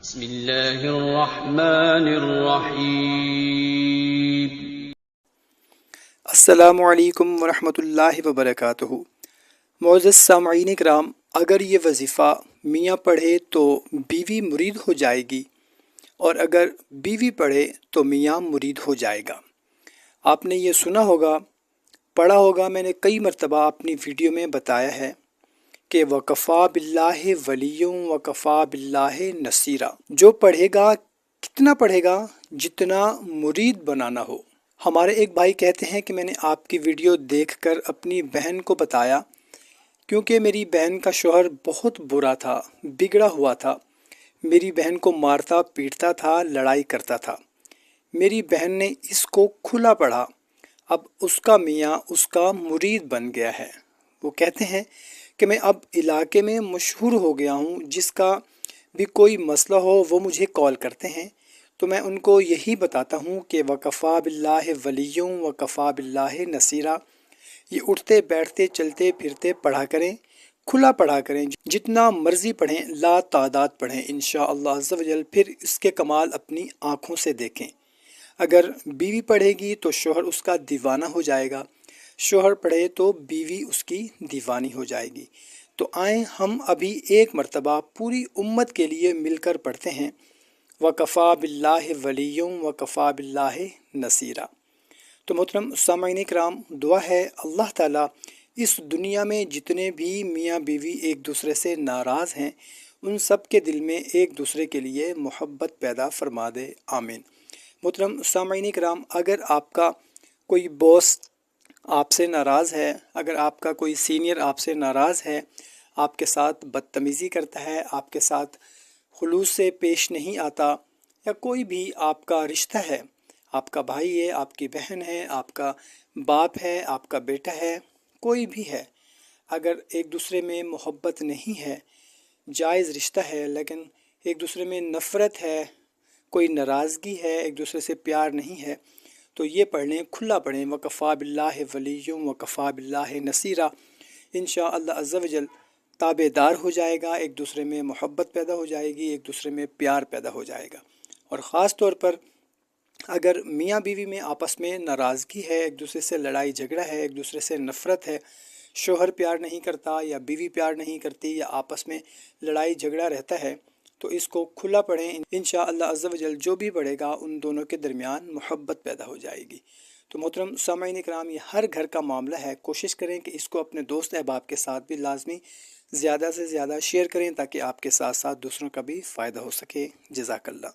بسم اللہ الرحمن الرحیم۔ السلام علیکم ورحمۃ اللہ وبرکاتہ۔ معزز سامعین کرام، اگر یہ وظیفہ میاں پڑھے تو بیوی مرید ہو جائے گی، اور اگر بیوی پڑھے تو میاں مرید ہو جائے گا۔ آپ نے یہ سنا ہوگا، پڑھا ہوگا، میں نے کئی مرتبہ اپنی ویڈیو میں بتایا ہے کہ وَكَفَى بِاللَّهِ وَلِيًّا وَكَفَى بِاللَّهِ نَصِيرًا۔ جو پڑھے گا کتنا پڑھے گا؟ جتنا مرید بنانا ہو۔ ہمارے ایک بھائی کہتے ہیں کہ میں نے آپ کی ویڈیو دیکھ کر اپنی بہن کو بتایا، کیونکہ میری بہن کا شوہر بہت برا تھا، بگڑا ہوا تھا، میری بہن کو مارتا پیٹتا تھا، لڑائی کرتا تھا۔ میری بہن نے اس کو کھلا پڑھا، اب اس کا میاں اس کا مرید بن گیا ہے۔ وہ کہتے ہیں کہ میں اب علاقے میں مشہور ہو گیا ہوں، جس کا بھی کوئی مسئلہ ہو وہ مجھے کال کرتے ہیں، تو میں ان کو یہی بتاتا ہوں کہ وَكَفَى بِاللَّهِ وَلِيًّا وَكَفَى بِاللَّهِ نَصِيرًا۔ یہ اٹھتے بیٹھتے چلتے پھرتے پڑھا کریں، کھلا پڑھا کریں، جتنا مرضی پڑھیں، لا تعداد پڑھیں انشاءاللہ عز و جل، پھر اس کے کمال اپنی آنکھوں سے دیکھیں۔ اگر بیوی پڑھے گی تو شوہر اس کا دیوانہ ہو جائے گا، شوہر پڑھے تو بیوی اس کی دیوانی ہو جائے گی۔ تو آئیں ہم ابھی ایک مرتبہ پوری امت کے لیے مل کر پڑھتے ہیں وَكَفَى بِاللَّهِ وَلِيًّا وَكَفَى بِاللَّهِ نَصِيرًا۔ تو محترم سامعین کرام، دعا ہے اللہ تعالیٰ اس دنیا میں جتنے بھی میاں بیوی ایک دوسرے سے ناراض ہیں، ان سب کے دل میں ایک دوسرے کے لیے محبت پیدا فرما دے، آمین۔ محترم سامعین کرام، اگر آپ کا کوئی باس آپ سے ناراض ہے، اگر آپ کا کوئی سینئر آپ سے ناراض ہے، آپ کے ساتھ بدتمیزی کرتا ہے، آپ کے ساتھ خلوص سے پیش نہیں آتا، یا کوئی بھی آپ کا رشتہ ہے، آپ کا بھائی ہے، آپ کی بہن ہے، آپ کا باپ ہے، آپ کا بیٹا ہے، کوئی بھی ہے، اگر ایک دوسرے میں محبت نہیں ہے، جائز رشتہ ہے لیکن ایک دوسرے میں نفرت ہے، کوئی ناراضگی ہے، ایک دوسرے سے پیار نہیں ہے، تو یہ پڑھ لیں، کھلا پڑھیں وَكَفَى بِاللَّهِ وَلِيًّا وَكَفَى بِاللَّهِ نَصِيرًا۔ انشاءاللہ عز و جل تابع دار ہو جائے گا، ایک دوسرے میں محبت پیدا ہو جائے گی، ایک دوسرے میں پیار پیدا ہو جائے گا۔ اور خاص طور پر اگر میاں بیوی میں آپس میں ناراضگی ہے، ایک دوسرے سے لڑائی جھگڑا ہے، ایک دوسرے سے نفرت ہے، شوہر پیار نہیں کرتا یا بیوی پیار نہیں کرتی، یا آپس میں لڑائی جھگڑا رہتا ہے، تو اس کو کھلا پڑھیں، انشاءاللہ عز و جل جو بھی پڑھے گا ان دونوں کے درمیان محبت پیدا ہو جائے گی۔ تو محترم سامعین کرام، یہ ہر گھر کا معاملہ ہے، کوشش کریں کہ اس کو اپنے دوست احباب کے ساتھ بھی لازمی زیادہ سے زیادہ شیئر کریں، تاکہ آپ کے ساتھ ساتھ دوسروں کا بھی فائدہ ہو سکے۔ جزاک اللہ۔